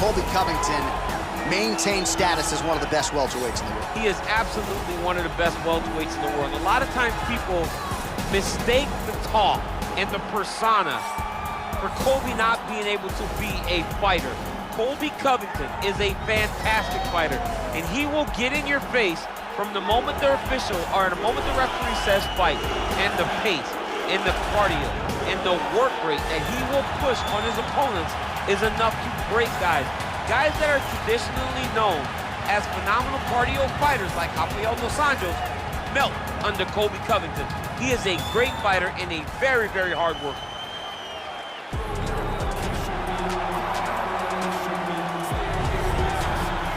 Colby Covington maintains status as one of the best welterweights in the world. He is absolutely one of the best welterweights in the world. A lot of times people mistake the talk and the persona for Colby not being able to be a fighter. Colby Covington is a fantastic fighter, and he will get in your face from the moment the official, or the moment the referee says fight, and the pace, and the cardio, and the work rate that he will push on his opponents is enough to break guys. Guys that are traditionally known as phenomenal cardio fighters like Rafael dos Anjos melt under Colby Covington. He is a great fighter and a very, very hard worker.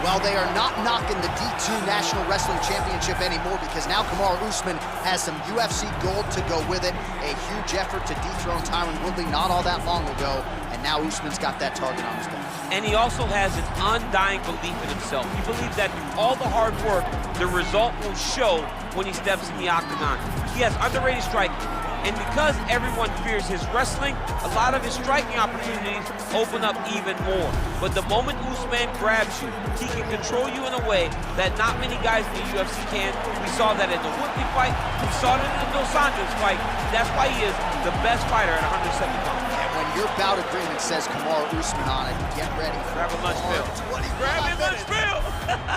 Well, they are not knocking the D2 National Wrestling Championship anymore because now Kamaru Usman has some UFC gold to go with it. A huge effort to dethrone Tyron Woodley not all that long ago, and now Usman's got that target on his back. And he also has an undying belief in himself. He believes that through all the hard work, the result will show when he steps in the octagon. He has underrated striking. And because everyone fears his wrestling, a lot of his striking opportunities open up even more. But the moment Usman grabs you, he can control you in a way that not many guys in the UFC can. We saw that in the Woodley fight. We saw it in the Dos Anjos fight. That's why he is the best fighter at 170 pounds. And when your bout agreement says Kamaru Usman on it, get ready. Grab a lunch bill. Grab your lunch bill.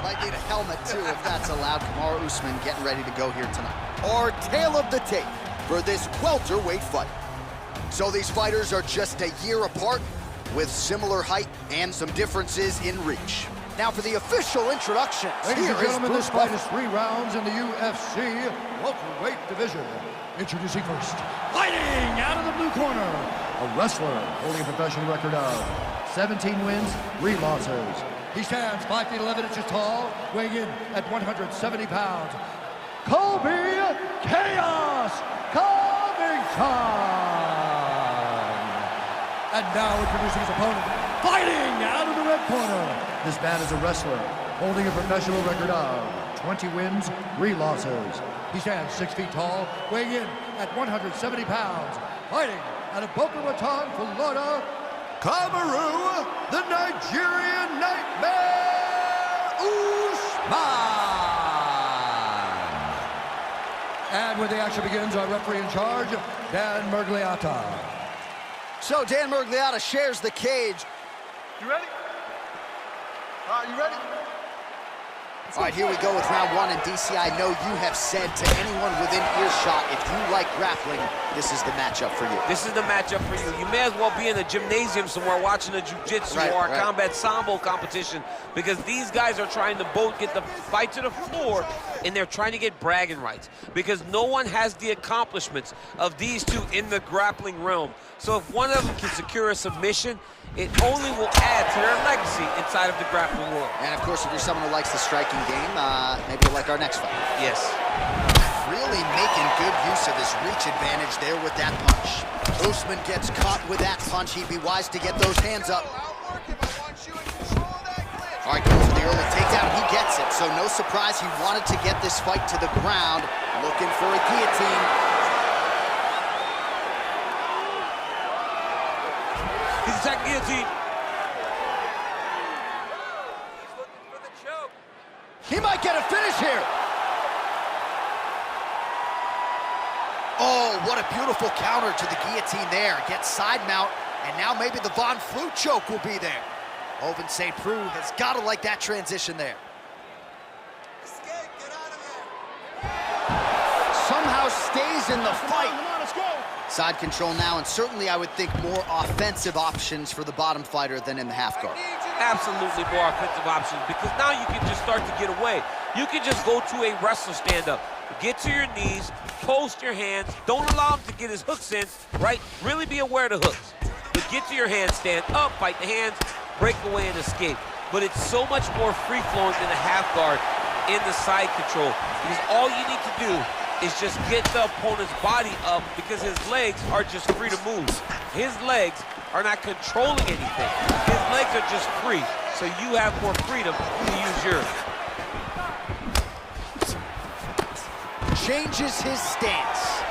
Might need a helmet, too, if that's allowed. Kamaru Usman getting ready to go here tonight. Our tale of the tape for this welterweight fight. So these fighters are just a year apart with similar height and some differences in reach. Now for the official introductions. Ladies and gentlemen, this fight is 3 rounds in the UFC welterweight division. Introducing first, fighting out of the blue corner, a wrestler holding a professional record of 17 wins, 3 losses. He stands 5 feet 11 inches tall, weighing in at 170 pounds. Colby Chaos Covington! And now introducing his opponent, fighting out of the red corner. This man is a wrestler, holding a professional record of 20 wins, 3 losses. He stands 6 feet tall, weighing in at 170 pounds. Fighting out of Boca Raton, Florida, Kamaru, the Nigerian Nightmare, Usman! And when the action begins, our referee in charge, Dan Mergliata. So Dan Mergliata shares the cage. You ready? All right, you ready? All right, here we go with round 1, and DC, I know you have said to anyone within earshot, if you like grappling, this is the matchup for you. This is the matchup for you. You may as well be in a gymnasium somewhere watching a jiu-jitsu or a combat sambo competition, because these guys are trying to both get the fight to the floor, and they're trying to get bragging rights, because no one has the accomplishments of these two in the grappling realm. So if one of them can secure a submission, it only will add to their legacy inside of the grappling world. And of course, if you're someone who likes the striking game, maybe you'll like our next fight. Yes. Really making good use of his reach advantage there with that punch. Usman gets caught with that punch. He'd be wise to get those hands up. All right, goes for the early takedown. He gets it. So no surprise, he wanted to get this fight to the ground, looking for a guillotine. He's attacking guillotine. He might get a finish here. Oh, what a beautiful counter to the guillotine there. Gets side mount, and now maybe the Von Flue choke will be there. Oven St. Preux has got to like that transition there. Escape, get out of there. Somehow stays in the fight. Come on, let's go. Side control now, and certainly I would think more offensive options for the bottom fighter than in the half guard. Absolutely more offensive options, because now you can just start to get away. You can just go to a wrestler stand-up. Get to your knees, post your hands, don't allow him to get his hooks in, right? Really be aware of the hooks. But get to your hands, stand up, fight the hands, break away and escape. But it's so much more free-flowing than the half guard in the side control, because all you need to do is just get the opponent's body up, because his legs are just free to move. His legs are not controlling anything. His legs are just free, so you have more freedom to use yours. Changes his stance.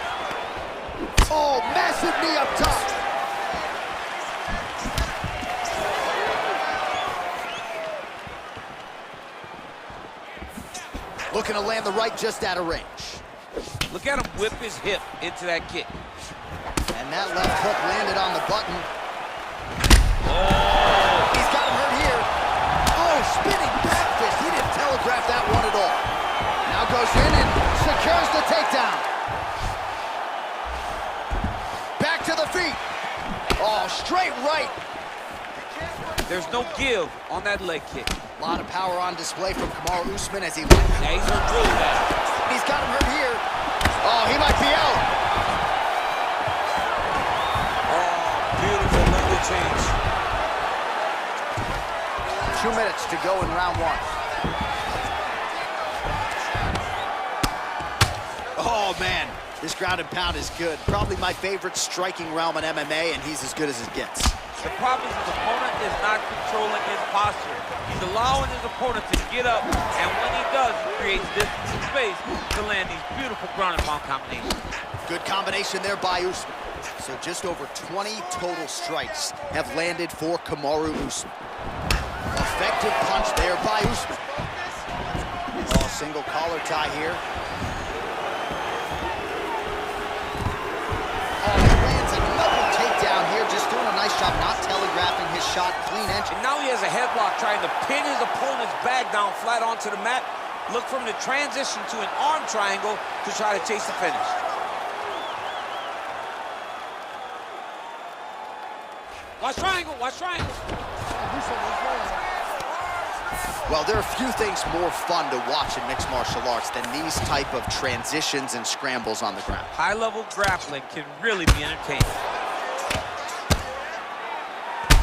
Oh, massive knee up top. looking to land the right just out of range. Look at him whip his hip into that kick. And that left hook landed on the button. Oh! He's got him hurt here. Oh, spinning back fist. He didn't telegraph that one at all. Now goes in and secures the takedown. Back to the feet. Oh, straight right. There's no give on that leg kick. A lot of power on display from Kamaru Usman as he... Now he's gonna drill that. He's got him hurt here. Oh, he might be out. Oh, beautiful leg change. 2 minutes to go in round one. Oh, man. This ground and pound is good. Probably my favorite striking realm in MMA, and he's as good as it gets. The problem is his opponent is not controlling his posture. He's allowing his opponent to get up, and when he does, he creates distance and space to land these beautiful ground and pound combinations. Good combination there by Usman. So just over 20 total strikes have landed for Kamaru Usman. Effective punch there by Usman. Oh, single collar tie here. Oh, he lands another takedown here, just doing a nice job not telegraphing his shot, clean entry. And now he has a headlock trying to pin his opponent's bag down flat onto the mat. Look for him to transition to an arm triangle to try to chase the finish. Watch triangle, watch triangle. Well, there are few things more fun to watch in mixed martial arts than these type of transitions and scrambles on the ground. High-level grappling can really be entertaining.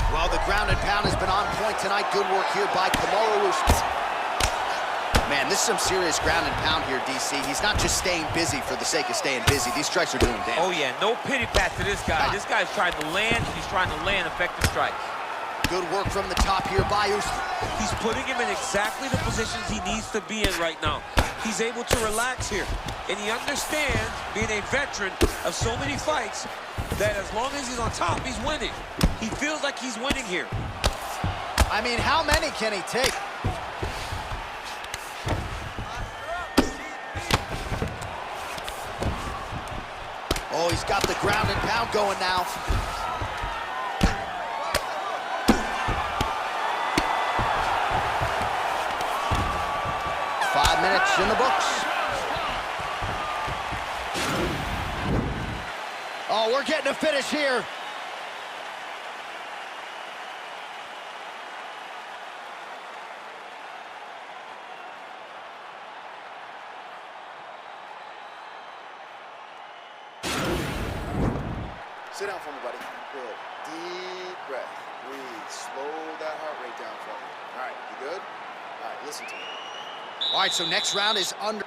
Well, the ground and pound has been on point tonight. Good work here by Kamaru Usman. Man, this is some serious ground and pound here, DC. He's not just staying busy for the sake of staying busy. These strikes are doing damage. Oh, yeah, no pity pat to this guy. This guy's trying to land, he's trying to land effective strikes. Good work from the top here by Usman. He's putting him in exactly the positions he needs to be in right now. He's able to relax here. And he understands, being a veteran of so many fights, that as long as he's on top, he's winning. He feels like he's winning here. I mean, how many can he take? Oh, he's got the ground and pound going now. Minutes in the books. Oh, we're getting a finish here. Sit down for me, buddy. Good. Deep breath. Breathe. Slow that heart rate down for me. All right, you good? All right, listen to me. All right, so next round is under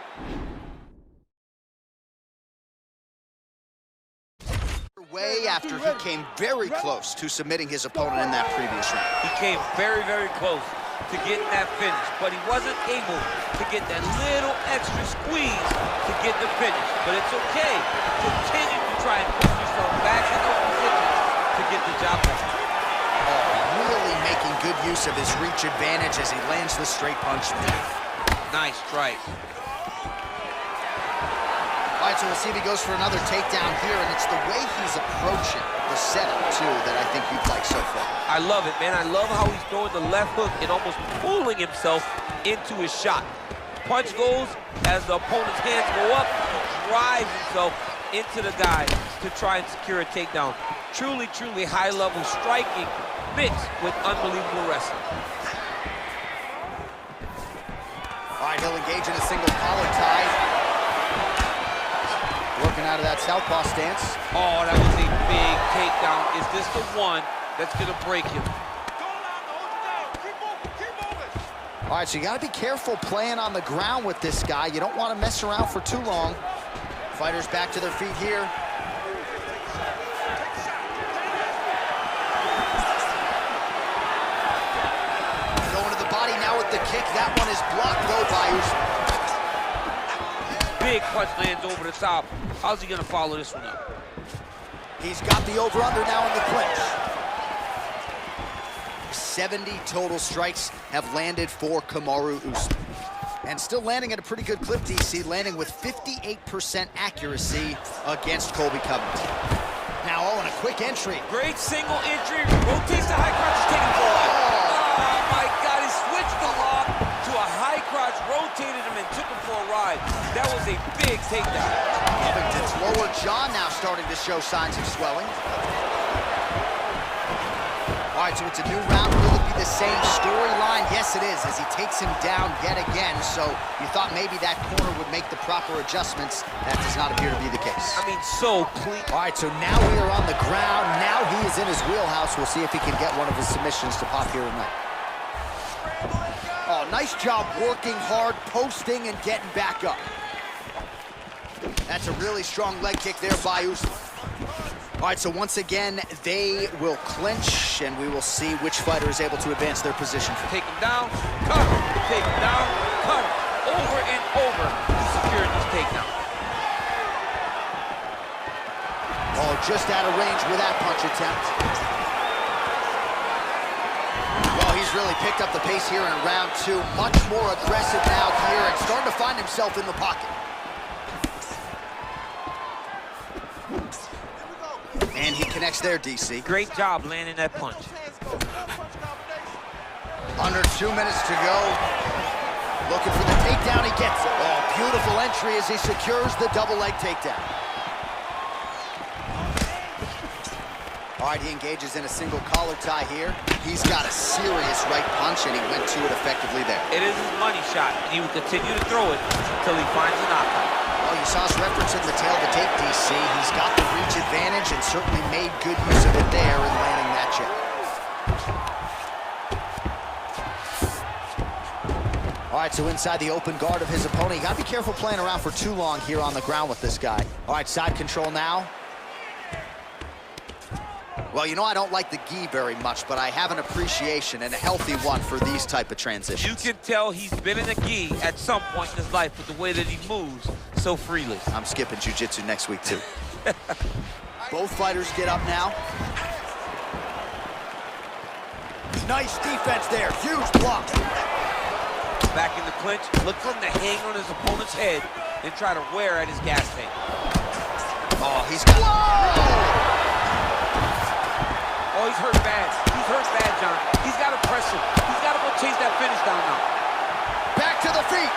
way after he came very close to submitting his opponent in that previous round. He came very, very close to getting that finish, but he wasn't able to get that little extra squeeze to get the finish. But it's okay. Continue to try and put yourself back in those positions to get the job done. Oh, really making good use of his reach advantage as he lands the straight punch. Nice strike. All right, so we'll see if he goes for another takedown here, and it's the way he's approaching the setup, too, that I think you've liked so far. I love it, man. I love how he's throwing the left hook and almost pulling himself into his shot. Punch goes, as the opponent's hands go up, he drives himself into the guy to try and secure a takedown. Truly, truly high-level striking mixed with unbelievable wrestling. All right, he'll engage in a single collar tie. Working out of that southpaw stance. Oh, that was a big takedown. Is this the one that's going to break him? All right, so you got to be careful playing on the ground with this guy. You don't want to mess around for too long. Fighters back to their feet here. Going to the body now with the kick. That one is blocked, though, by Usman. Big punch lands over the top. How's he going to follow this one up? He's got the over-under now in the clinch. 70 total strikes have landed for Kamaru Usman. And still landing at a pretty good clip, DC, landing with 58% accuracy against Colby Covington. Now, and a quick entry. Great single entry, rotates the high crotch, is taking the lock. Oh my God, he switched the lock to a high crotch, rotated him and took him for a ride. That was a big takedown. Covington's lower jaw now starting to show signs of swelling. All right, so it's a new round. Will it be the same storyline? Yes, it is, as he takes him down yet again. So you thought maybe that corner would make the proper adjustments. That does not appear to be the case. I mean, so clean. All right, so now we are on the ground. Now he is in his wheelhouse. We'll see if he can get one of his submissions to pop here tonight. Oh, nice job working hard, posting, and getting back up. That's a really strong leg kick there by Usman. All right, so once again, they will clinch, and we will see which fighter is able to advance their position. Take him down, cut him, take him down, cut him. Over and over, he secured this takedown. Oh, just out of range with that punch attempt. Well, he's really picked up the pace here in round two. Much more aggressive now here, and starting to find himself in the pocket. And he connects there, DC. Great job landing that punch. Under 2 minutes to go. Looking for the takedown, he gets it. Oh, beautiful entry as he secures the double leg takedown. All right, he engages in a single collar tie here. He's got a serious right punch, and he went to it effectively there. It is his money shot, and he will continue to throw it until he finds a knockout. Well, you saw us referencing the tail of the tape, DC. He's got the reach advantage and certainly made good use of it there in landing that jab. All right, so inside the open guard of his opponent. You got to be careful playing around for too long here on the ground with this guy. All right, side control now. Well, you know I don't like the gi very much, but I have an appreciation and a healthy one for these type of transitions. You can tell he's been in a gi at some point in his life with the way that he moves so freely. I'm skipping jiu-jitsu next week, too. Both fighters get up now. Nice defense there. Huge block. Back in the clinch. Look for him to hang on his opponent's head and try to wear at his gas tank. Oh, he's got... Whoa! Oh, he's hurt bad. He's hurt bad, John. He's got to press him. He's got to go chase that finish down now. Back to the feet.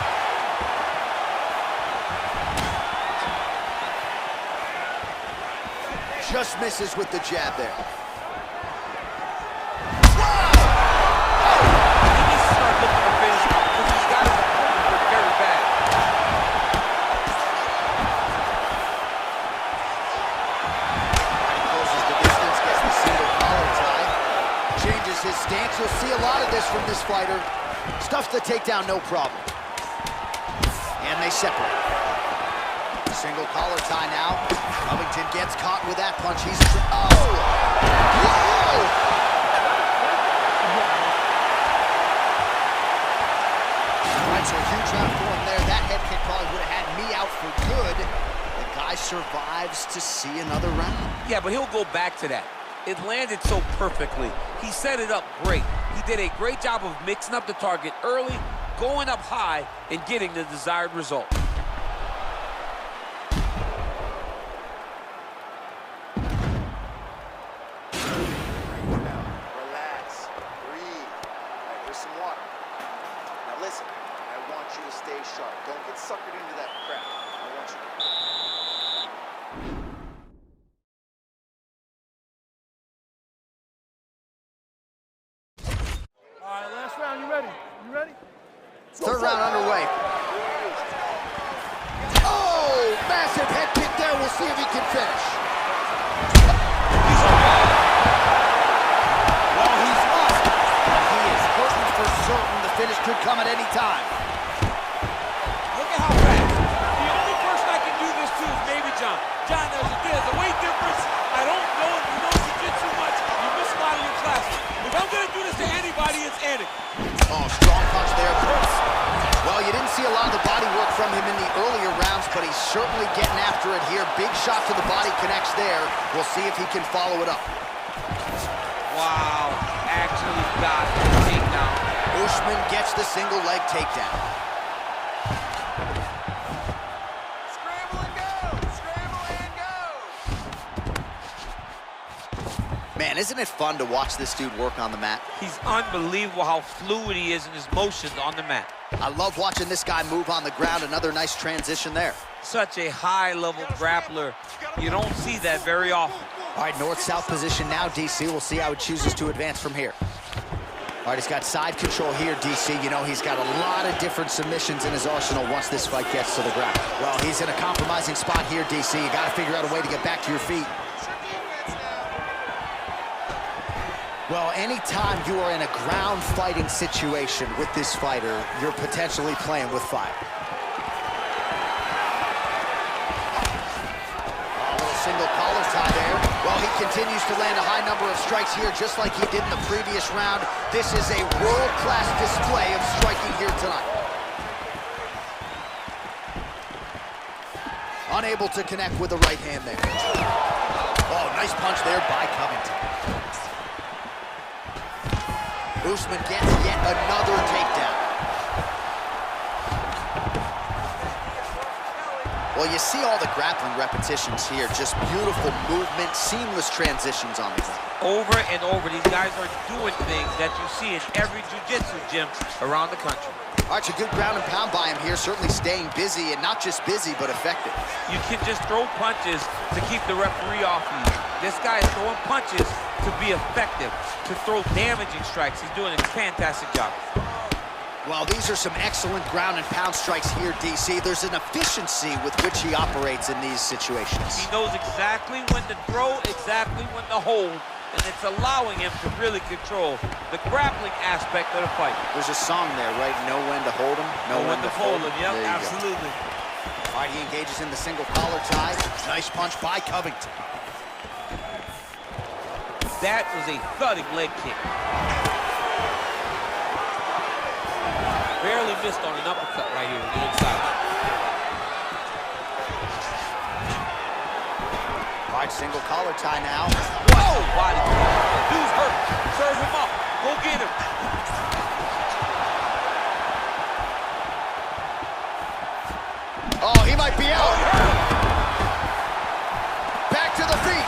Just misses with the jab there. Wow! He needs to start looking for finish now because he's got his opponent hurt very bad. Closes the distance, gets the single collar tie. Changes his stance. You'll see a lot of this from this fighter. Stuffs the takedown, no problem. And they separate. Single collar tie now. Covington gets caught with that punch. He's... Oh! Whoa! All right, so a huge round for him there. That head kick probably would have had me out for good. The guy survives to see another round. Yeah, but he'll go back to that. It landed so perfectly. He set it up great. He did a great job of mixing up the target early, going up high, and getting the desired result. Relax. Breathe. All right, here's some water. Now listen, I want you to stay sharp. Don't get suckered into that crap. I want you to... All right, last round, you ready? You ready? Third round underway. Oh, massive head kick there. We'll see if he can finish. Well, he's up. He is hurting for certain. The finish could come at any time. Look at how fast. The only person I can do this to is maybe John. John, there's a weight difference. I don't know if you know jiu-jitsu much. You miss a lot of your classes. If I'm going to do this to anybody, it's Eddie. Oh, strong punch there, Chris. Well, you didn't see a lot of the body work from him in the earlier rounds, but he's certainly getting after it here. Big shot to the body connects there. We'll see if he can follow it up. Wow, actually got the takedown. Usman gets the single leg takedown. Man, isn't it fun to watch this dude work on the mat? He's unbelievable how fluid he is in his motions on the mat. I love watching this guy move on the ground. Another nice transition there. Such a high-level grappler. You don't see that very often. All right, north-south position now, DC. We'll see how he chooses to advance from here. All right, he's got side control here, DC. You know, he's got a lot of different submissions in his arsenal once this fight gets to the ground. Well, he's in a compromising spot here, DC. You got to figure out a way to get back to your feet. Well, anytime you are in a ground fighting situation with this fighter, you're potentially playing with fire. A little single collar tie there. Well, he continues to land a high number of strikes here, just like he did in the previous round. This is a world-class display of striking here tonight. Unable to connect with the right hand there. Oh, nice punch there by Covington. Usman gets yet another takedown. Well, you see all the grappling repetitions here. Just beautiful movement, seamless transitions on the ground. Over and over, these guys are doing things that you see in every jiu-jitsu gym around the country. All right, a good ground and pound by him here, certainly staying busy, and not just busy, but effective. You can just throw punches to keep the referee off you. This guy is throwing punches to be effective, to throw damaging strikes. He's doing a fantastic job. Well, these are some excellent ground and pound strikes here, DC. There's an efficiency with which he operates in these situations. He knows exactly when to throw, exactly when to hold, and it's allowing him to really control the grappling aspect of the fight. There's a song there, right? Know when to hold him, know when to fold him. Yep, absolutely. All right, he engages in the single collar tie. Nice punch by Covington. That was a thudding leg kick. Barely missed on an uppercut right here on the inside. All right, single collar tie now. Whoa! Body. Dude's hurt. Serve him up. Go get him. Oh, he might be out. Back to the feet.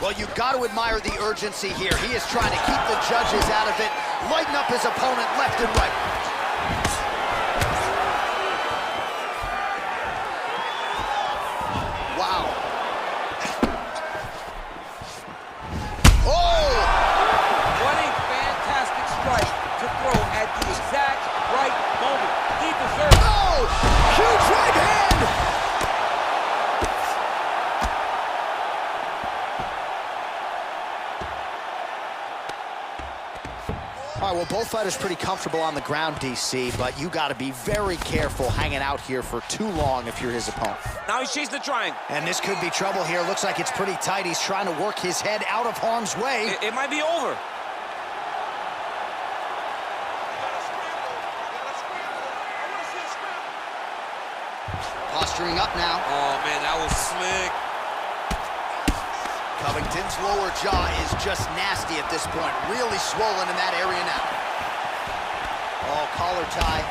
Well, you've got to admire the urgency here. He is trying to keep the judges out of it, lighten up his opponent left and right. Wow. Oh! What a fantastic strike to throw at the exact right moment. He deserves it. Oh! Huge right hand! All right, well, both fighters pretty comfortable on the ground, DC, but you got to be very careful hanging out here for too long if you're his opponent. Now he's chasing the triangle. And this could be trouble here. Looks like it's pretty tight. He's trying to work his head out of harm's way. It might be over. Posturing up now. Oh, man, that was slick. Covington's lower jaw is just nasty at this point. Really swollen in that area now. Oh, collar tie.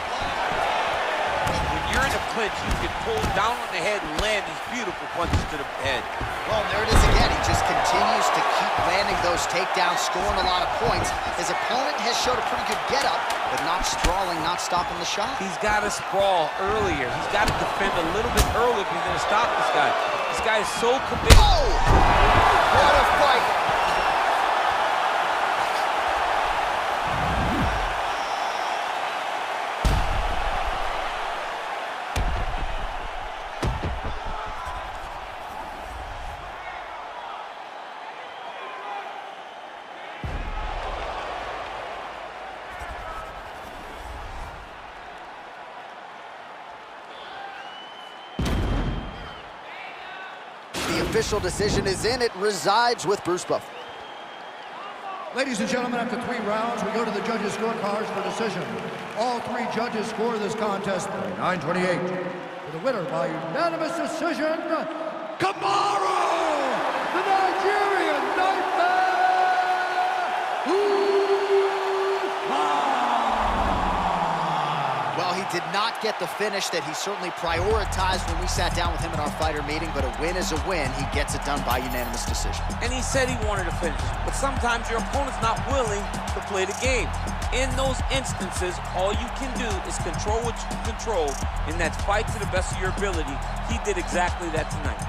When you're in a clinch, you can pull down on the head and land these beautiful punches to the head. Well, there it is again. He just continues to keep landing those takedowns, scoring a lot of points. His opponent has showed a pretty good get-up, but not sprawling, not stopping the shot. He's got to sprawl earlier. He's got to defend a little bit earlier if he's going to stop this guy. This guy is so committed. Oh! What a fight! The official decision is in. It resides with Bruce Buffer. Ladies and gentlemen, after 3 rounds, we go to the judges' scorecards for decision. All 3 judges score this contest 9-28. For the winner by unanimous decision, Kamaru, the Nigerian Nightmare, Usman. Well, Well, he did not get the finish that he certainly prioritized when we sat down with him at our fighter meeting, but a win is a win. He gets it done by unanimous decision. And he said he wanted to finish, but sometimes your opponent's not willing to play the game. In those instances, all you can do is control what you can control, and that's fight to the best of your ability. He did exactly that tonight.